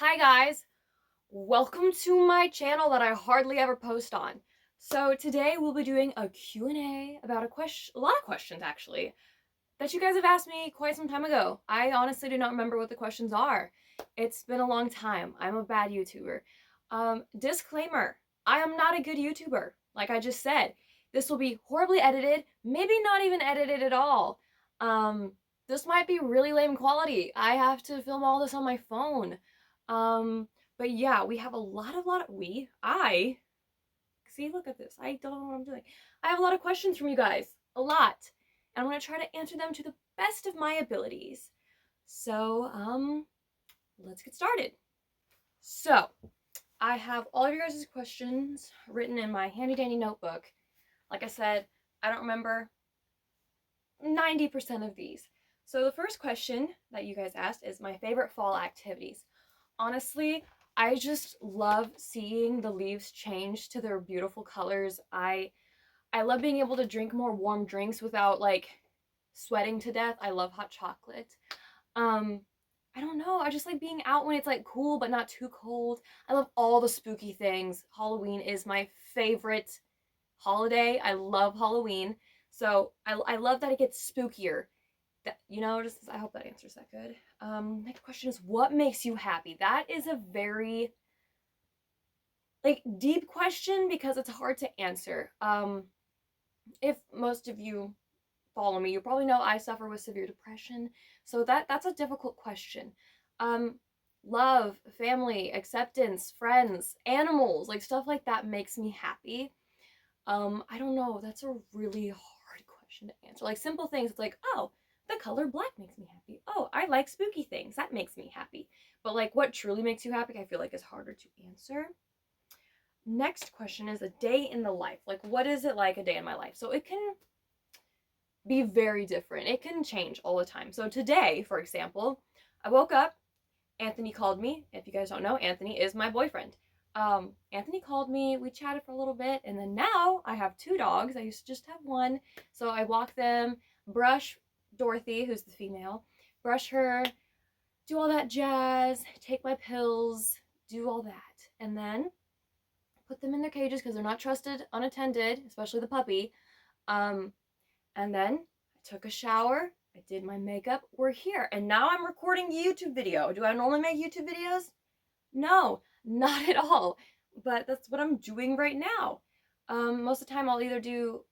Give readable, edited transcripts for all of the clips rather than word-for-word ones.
Hi guys, welcome to my channel that I hardly ever post on. So today we'll be doing a Q&A about a lot of questions actually, that you guys have asked me quite some time ago. I honestly do not remember what the questions are. It's been a long time. I'm a bad YouTuber. Disclaimer, I am not a good YouTuber. Like I just said, this will be horribly edited, maybe not even edited at all. Um, this might be really lame quality. I have to film all this on my phone. Um, but yeah, we have see, look at this. I don't know what I'm doing. I have a lot of questions from you guys. A lot. And I'm going to try to answer them to the best of my abilities. So, let's get started. So, I have all of your guys' questions written in my handy dandy notebook. Like I said, I don't remember 90% of these. So, the first question that you guys asked is my favorite fall activities. Honestly, I just love seeing the leaves change to their beautiful colors. I love being able to drink more warm drinks without like sweating to death. I love hot chocolate. Um I don't know. I just like being out when it's like cool but not too cold. I love all the spooky things. Halloween is my favorite holiday. I love Halloween. So I love that it gets spookier. Just I hope that answers that good. Next question is what makes you happy? That is a very like deep question because it's hard to answer. If most of you follow me, you probably know I suffer with severe depression. So that's a difficult question. Um, Love, family, acceptance, friends, animals, like stuff like that makes me happy. I don't know. That's a really hard question to answer. Like simple things, it's like, oh, the color black makes me happy. Oh, I like spooky things. That makes me happy. But like what truly makes you happy, I feel like is harder to answer. Next question is a day in the life. Like what is it like a day in my life? So it can be very different. It can change all the time. So today, for example, I woke up, Anthony called me. If you guys don't know, Anthony is my boyfriend. Anthony called me, we chatted for a little bit, and then now I have two dogs. I used to just have one. So I walk them, brush Dorothy, who's the female, brush her, do all that jazz, take my pills, do all that. And then put them in their cages because they're not trusted unattended, especially the puppy. Um, and then I took a shower. I did my makeup. We're here. And now I'm recording a YouTube video. Do I normally make YouTube videos? No, not at all. But that's what I'm doing right now. Most of the time, I'll either do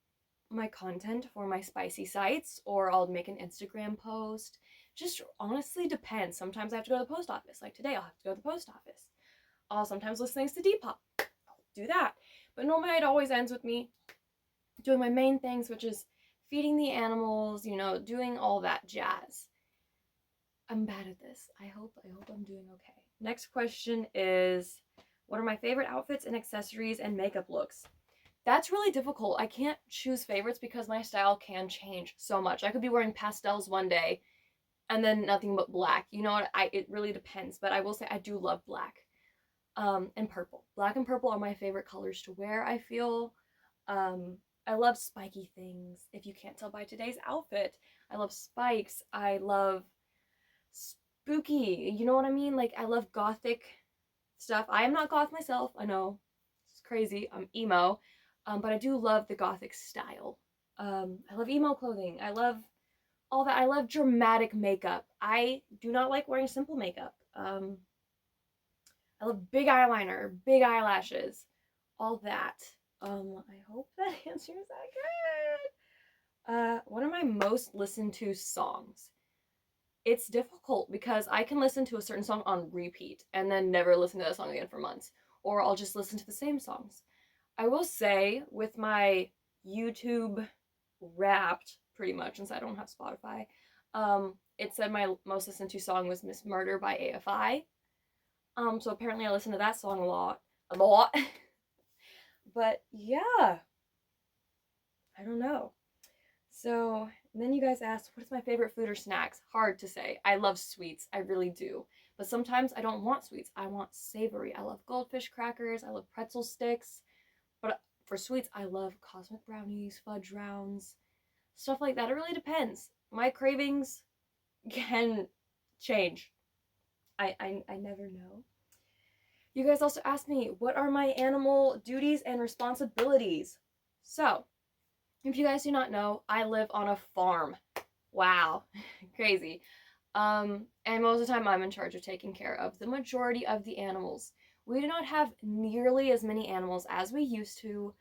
my content for my spicy sites or I'll make an Instagram post. Just honestly depends. Sometimes I have to go to the post office. Like today, I'll have to go to the post office. I'll sometimes listen to Depop. I'll do that. But normally, it always ends with me doing my main things, which is feeding the animals, doing all that jazz. I'm bad at this. I hope I'm doing okay. Next question is what are my favorite outfits and accessories and makeup looks? That's really difficult. I can't choose favorites because my style can change so much. I could be wearing pastels one day and then nothing but black. You know what? It really depends, but I will say I do love black. And purple. Black and purple are my favorite colors to wear, I feel. Um, I love spiky things. If you can't tell by today's outfit, I love spikes. I love spooky. You know what I mean? Like I love gothic stuff. I am not goth myself. I know it's crazy. I'm emo, but I do love the gothic style. I love emo clothing. I love all that. I love dramatic makeup. I do not like wearing simple makeup. I love big eyeliner, big eyelashes, all that. I hope that answers that good. What are my most listened to songs? It's difficult because I can listen to a certain song on repeat and then never listen to that song again for months, or I'll just listen to the same songs. I will say with my YouTube Wrapped, pretty much, since I don't have Spotify, it said my most listened to song was Miss Murder by AFI. So apparently I listen to that song a lot. A lot. But yeah, I don't know. So then you guys asked, what is my favorite food or snacks? Hard to say. I love sweets. I really do. But sometimes I don't want sweets. I want savory. I love goldfish crackers. I love pretzel sticks. But for sweets, I love cosmic brownies, fudge rounds, stuff like that. It really depends. My cravings can change. I never know. You guys also asked me, what are my animal duties and responsibilities? So, if you guys do not know, I live on a farm. Wow, crazy. And most of the time I'm in charge of taking care of the majority of the animals. We do not have nearly as many animals as we used to,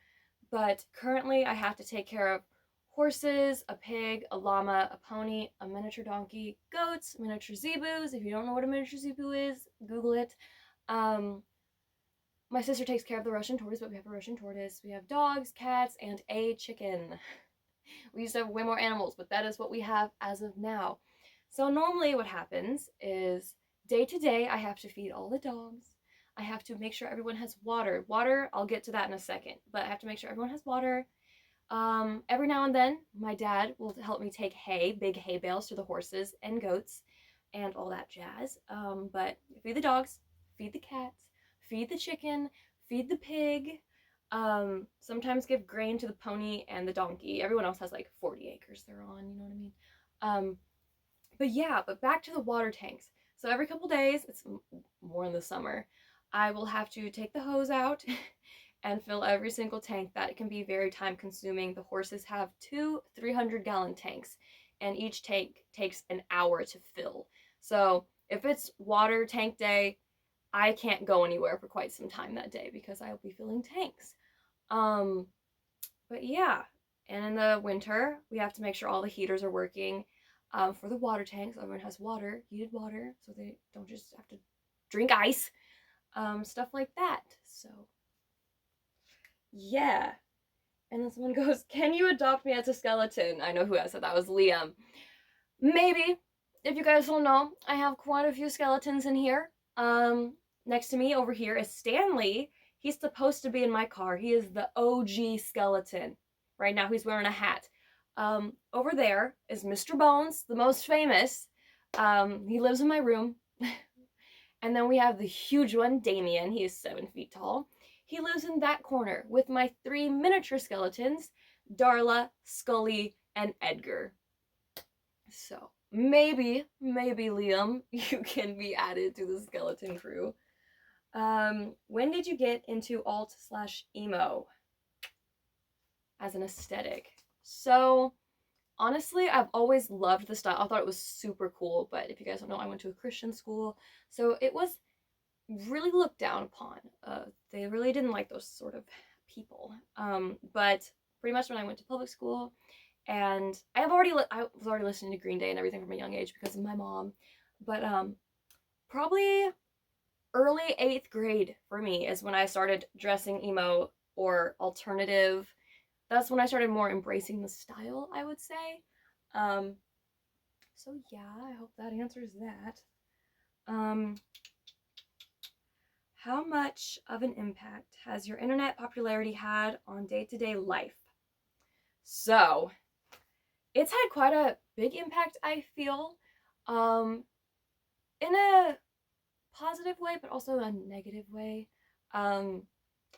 but currently I have to take care of horses, a pig, a llama, a pony, a miniature donkey, goats, miniature zebus. If you don't know what a miniature zebu is, Google it. My sister takes care of the Russian tortoise, but we have a Russian tortoise. We have dogs, cats, and a chicken. We used to have way more animals, but that is what we have as of now. So normally what happens is day to day, I have to feed all the dogs. I have to make sure everyone has water. Water, I'll get to that in a second, but I have to make sure everyone has water. Every now and then, my dad will help me take hay, big hay bales to the horses and goats and all that jazz. But feed the dogs, feed the cats, feed the chicken, feed the pig. Sometimes give grain to the pony and the donkey. Everyone else has like 40 acres they're on, you know what I mean? But yeah, but back to the water tanks. So every couple days, it's more in the summer, I will have to take the hose out and fill every single tank. That can be very time consuming. The horses have two 300-gallon tanks, and each tank takes an hour to fill. So if it's water tank day, I can't go anywhere for quite some time that day because I will be filling tanks. But yeah, and in the winter, we have to make sure all the heaters are working for the water tanks. Everyone has water, heated water, so they don't just have to drink ice. Stuff like that. So yeah. And then someone goes, "Can you adopt me as a skeleton?" I know who asked that. That was Liam. Maybe. If you guys don't know, I have quite a few skeletons in here. Next to me over here is Stanley. He's supposed to be in my car. He is the OG skeleton. Right now he's wearing a hat. Over there is Mr. Bones, the most famous. He lives in my room. And then we have the huge one, Damien. He is 7 feet tall. He lives in that corner with my 3 miniature skeletons, Darla, Scully, and Edgar. So maybe Liam, you can be added to the skeleton crew. When did you get into alt/emo as an aesthetic? So honestly, I've always loved the style. I thought it was super cool, but if you guys don't know, I went to a Christian school, so it was really looked down upon. They really didn't like those sort of people. But pretty much when I went to public school, and I was already listening to Green Day and everything from a young age because of my mom. But probably early 8th grade for me is when I started dressing emo or alternative. That's when I started more embracing the style, I would say. So yeah, I hope that answers that. How much of an impact has your internet popularity had on day-to-day life? So, it's had quite a big impact, I feel, in a positive way, but also a negative way.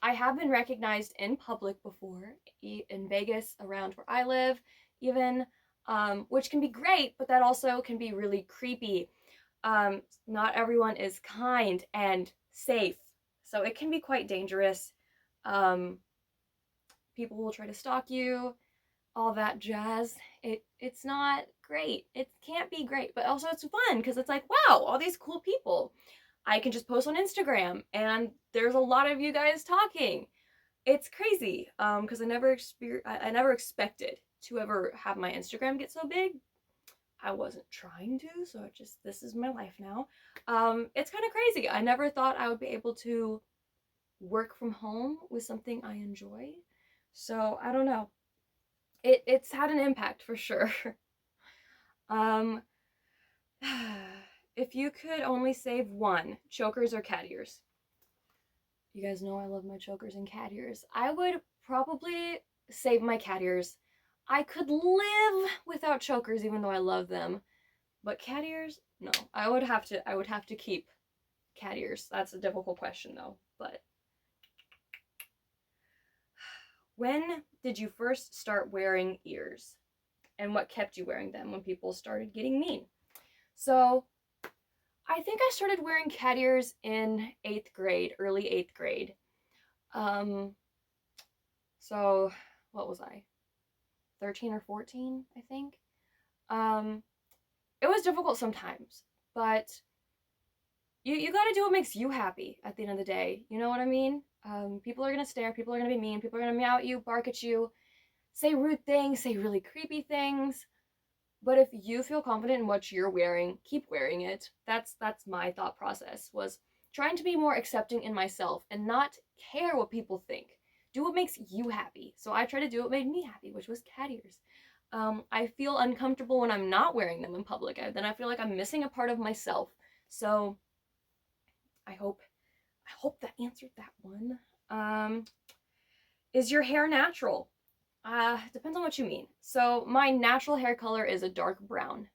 I have been recognized in public before, in Vegas, around where I live, even, which can be great, but that also can be really creepy. Not everyone is kind and safe, so it can be quite dangerous. People will try to stalk you, all that jazz. It's not great. It can't be great, but also it's fun because it's like, wow, all these cool people. I can just post on Instagram and there's a lot of you guys talking. It's crazy because I never expected to ever have my Instagram get so big. I wasn't trying to, so this is my life now. It's kind of crazy. I never thought I would be able to work from home with something I enjoy. So I don't know. It's had an impact for sure. If you could only save one, chokers or cat ears? You guys know I love my chokers and cat ears. I would probably save my cat ears. I could live without chokers even though I love them. But cat ears? No. I would have to keep cat ears. That's a difficult question though. But when did you first start wearing ears? And what kept you wearing them when people started getting mean? So I think I started wearing cat ears in 8th grade, early 8th grade. Um, so what was I? 13 or 14, I think. Um, it was difficult sometimes, but you got to do what makes you happy at the end of the day. You know what I mean? People are going to stare, people are going to be mean, people are going to meow at you, bark at you, say rude things, say really creepy things. But if you feel confident in what you're wearing, keep wearing it. That's my thought process, was trying to be more accepting in myself and not care what people think. Do what makes you happy. So I try to do what made me happy, which was cat ears. I feel uncomfortable when I'm not wearing them in public. Then I feel like I'm missing a part of myself. So I hope I hope that answered that one. Um, is your hair natural? Depends on what you mean. So my natural hair color is a dark brown.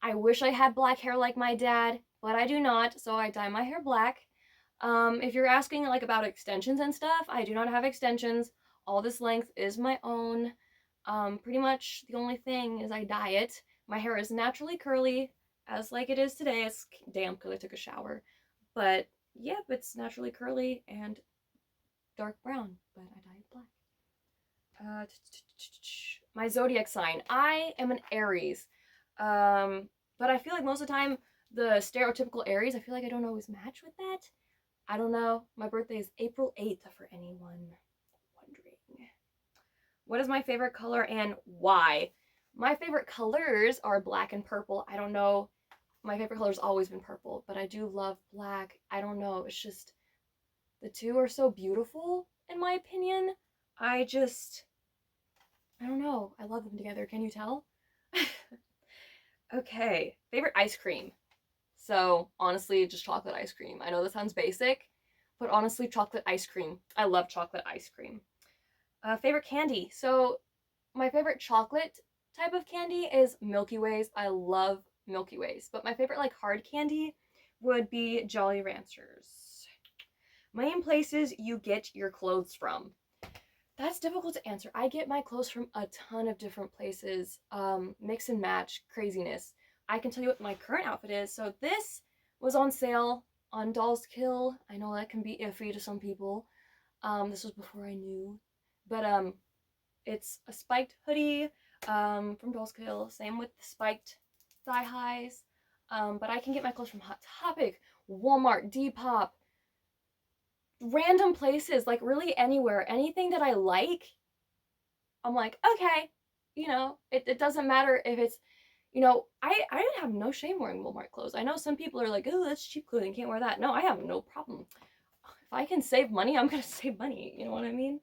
I wish I had black hair like my dad, but I do not, so I dye my hair black. If you're asking like about extensions and stuff, I do not have extensions. All this length is my own. Pretty much the only thing is I dye it. My hair is naturally curly, as like it is today. It's damp because I took a shower. But yep, it's naturally curly and dark brown, but I dye it black. My zodiac sign. I am an Aries. But I feel like most of the time, the stereotypical Aries, I feel like I don't always match with that. I don't know. My birthday is April 8th, for anyone wondering. What is my favorite color and why? My favorite colors are black and purple. I don't know. My favorite color's always been purple, but I do love black. I don't know. It's just the two are so beautiful, in my opinion. I don't know. I love them together. Can you tell? Okay. Favorite ice cream. So, honestly, just chocolate ice cream. I know this sounds basic, but honestly, chocolate ice cream. I love chocolate ice cream. Favorite candy. So, my favorite chocolate type of candy is Milky Ways. I love Milky Ways. But my favorite, like, hard candy would be Jolly Ranchers. Main places you get your clothes from. That's difficult to answer. I get my clothes from a ton of different places. Mix and match craziness. I can tell you what my current outfit is. So this was on sale on Dolls Kill. I know that can be iffy to some people. This was before I knew. But it's a spiked hoodie from Dolls Kill. Same with the spiked thigh highs. But I can get my clothes from Hot Topic, Walmart, Depop, random places, like really anywhere. Anything that I like, I'm like, okay, it doesn't matter if it's, I have no shame wearing Walmart clothes. I know some people are like, oh, that's cheap clothing, can't wear that. No, I have no problem. If I can save money, I'm gonna save money. You know what I mean?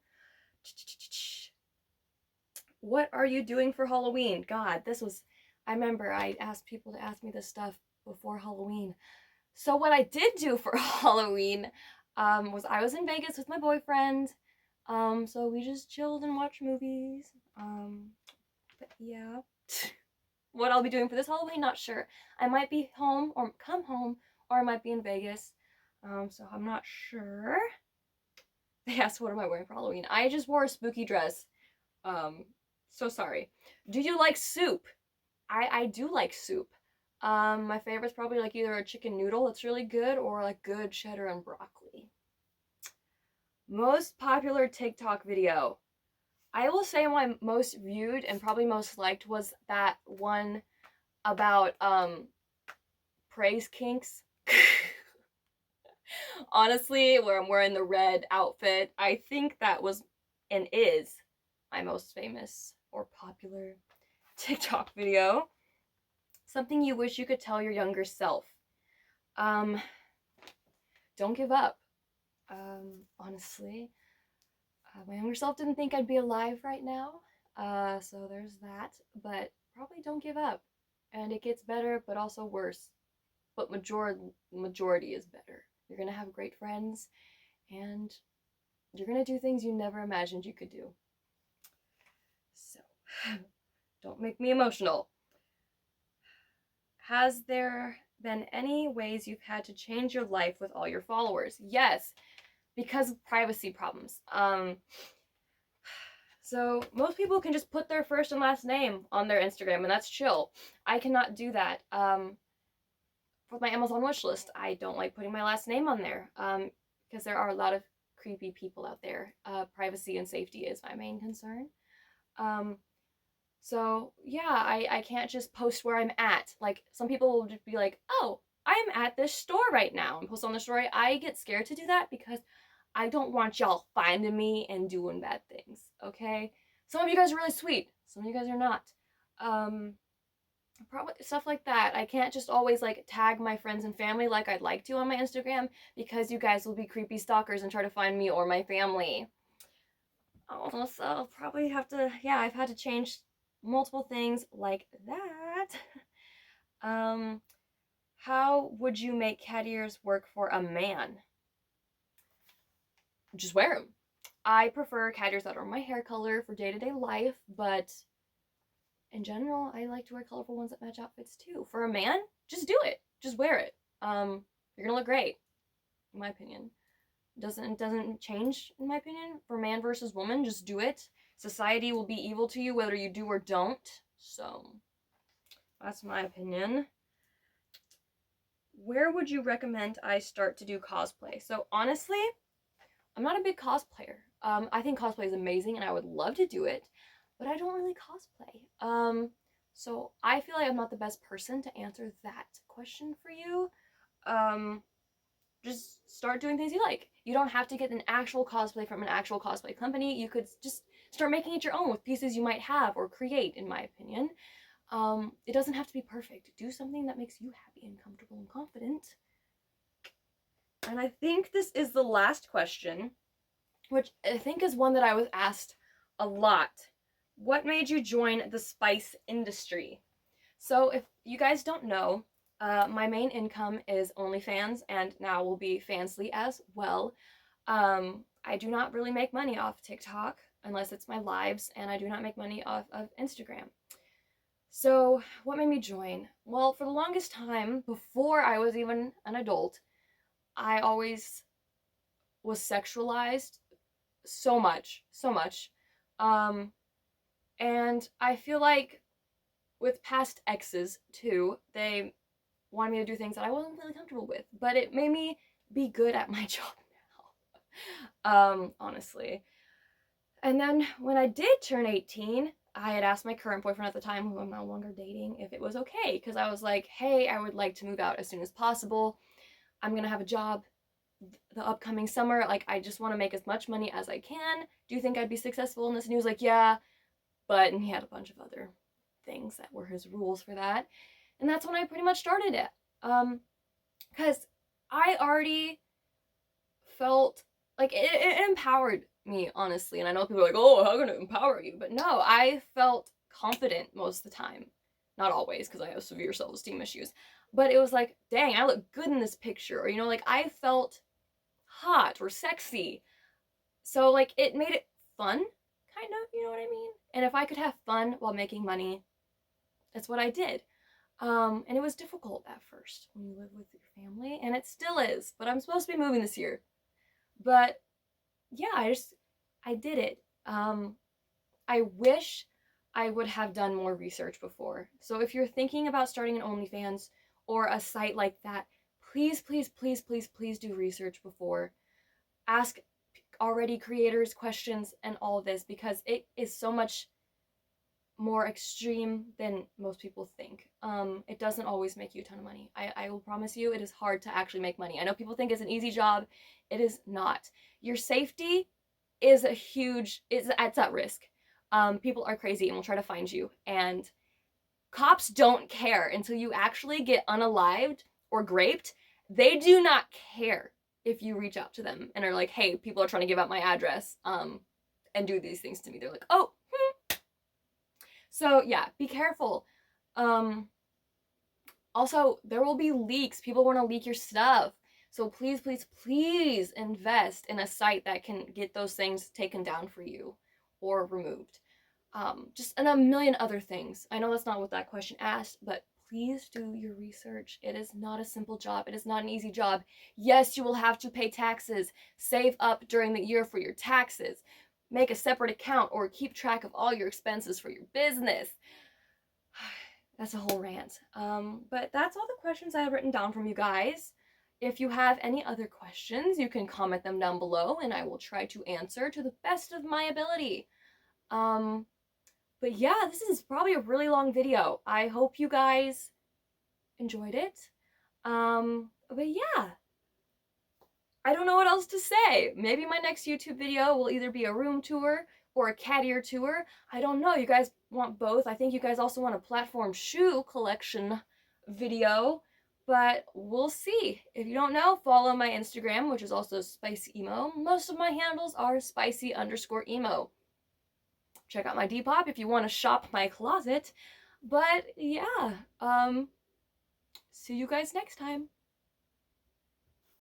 What are you doing for Halloween? God, I remember I asked people to ask me this stuff before Halloween. So what I did do for Halloween was I was in Vegas with my boyfriend. So we just chilled and watched movies. But yeah. What I'll be doing for this Halloween, not sure. I might be home or come home, or I might be in Vegas. So I'm not sure. They asked what am I wearing for Halloween. I just wore a spooky dress. Um, so sorry. Do you like soup? I do like soup. My favorite's probably like either a chicken noodle that's really good or like good cheddar and broccoli. Most popular TikTok video. I will say my most viewed and probably most liked was that one about praise kinks. Honestly, where I'm wearing the red outfit, I think that was and is my most famous or popular TikTok video. Something you wish you could tell your younger self. Um, don't give up. Honestly, my younger self didn't think I'd be alive right now. So there's that. But probably don't give up. And it gets better, but also worse. But majority is better. You're gonna have great friends, and you're gonna do things you never imagined you could do. So, don't make me emotional. Has there been any ways you've had to change your life with all your followers? Yes, because of privacy problems. So most people can just put their first and last name on their Instagram, and that's chill. I cannot do that. with my Amazon wish list, I don't like putting my last name on there, because there are a lot of creepy people out there. Privacy and safety is my main concern. Um, so yeah, I can't just post where I'm at. Like, some people will just be like, oh, I'm at this store right now, and post on the story. I get scared to do that because I don't want y'all finding me and doing bad things, okay? Some of you guys are really sweet. Some of you guys are not. Um, Probably stuff like that. I can't just always like tag my friends and family like I'd like to on my Instagram, because you guys will be creepy stalkers and try to find me or my family. Oh, so I'll probably have to, yeah, I've had to change multiple things like that. um, how would you make cat ears work for a man? Just wear them. I prefer cat ears that are my hair color for day-to-day life, but in general, I like to wear colorful ones that match outfits too. For a man, just do it. Just wear it. You're gonna look great, in my opinion. Doesn't change, in my opinion, for man versus woman. Just do it. Society will be evil to you whether you do or don't. So that's my opinion. Where would you recommend I start to do cosplay? So honestly, I'm not a big cosplayer. I think cosplay is amazing and I would love to do it, but I don't really cosplay. So I feel like I'm not the best person to answer that question for you. Just start doing things you like. You don't have to get an actual cosplay from an actual cosplay company. You could just start making it your own with pieces you might have or create, in my opinion. It doesn't have to be perfect. Do something that makes you happy and comfortable and confident. And I think this is the last question, which I think is one that I was asked a lot. What made you join the spice industry? So if you guys don't know, my main income is OnlyFans, and now will be Fansly as well. I do not really make money off TikTok unless it's my lives, and I do not make money off of Instagram. So what made me join? Well, for the longest time, before I was even an adult, I always was sexualized so much, so much. And I feel like with past exes too, they wanted me to do things that I wasn't really comfortable with, but it made me be good at my job now. Honestly. And then when I did turn 18, I had asked my current boyfriend at the time, who I'm no longer dating, if it was okay, because I was like, hey, I would like to move out as soon as possible. I'm gonna have a job the upcoming summer. Like, I just want to make as much money as I can. Do you think I'd be successful in this? And he was like, yeah, but, and he had a bunch of other things that were his rules for that. And that's when I pretty much started it. Because I already felt like it empowered me, honestly. And I know people are like, oh, how can it empower you? But no, I felt confident most of the time. Not always, because I have severe self-esteem issues. But it was like, dang, I look good in this picture. Or, you know, like, I felt hot or sexy. So, like, it made it fun, kind of, you know what I mean? And if I could have fun while making money, that's what I did. And it was difficult at first when you live with your family, and it still is, but I'm supposed to be moving this year. But yeah, I did it. I wish I would have done more research before. So if you're thinking about starting an OnlyFans or a site like that, please, please, please, please, please do research before. Ask already creators questions and all of this, because it is so much more extreme than most people think. It doesn't always make you a ton of money. I will promise you, it is hard to actually make money. I know people think it's an easy job. It is not. Your safety is it's at risk. People are crazy and will try to find you. And cops don't care until you actually get unalived or graped. They do not care if you reach out to them and are like, hey, people are trying to give out my address, and do these things to me. They're like, oh, So yeah, be careful. Also, there will be leaks. People want to leak your stuff. So please, please, please invest in a site that can get those things taken down for you or removed. Just and a million other things. I know that's not what that question asked, but please do your research. It is not a simple job. It is not an easy job. Yes, you will have to pay taxes. Save up during the year for your taxes. Make a separate account or keep track of all your expenses for your business. That's a whole rant. But that's all the questions I have written down from you guys. If you have any other questions, you can comment them down below and I will try to answer to the best of my ability. Um, but yeah, this is probably a really long video. I hope you guys enjoyed it. But yeah, I don't know what else to say. Maybe my next YouTube video will either be a room tour or a cat ear tour. I don't know. You guys want both. I think you guys also want a platform shoe collection video, but we'll see. If you don't know, follow my Instagram, which is also spicy emo. Most of my handles are spicy_emo. Check out my Depop if you want to shop my closet. But yeah, see you guys next time.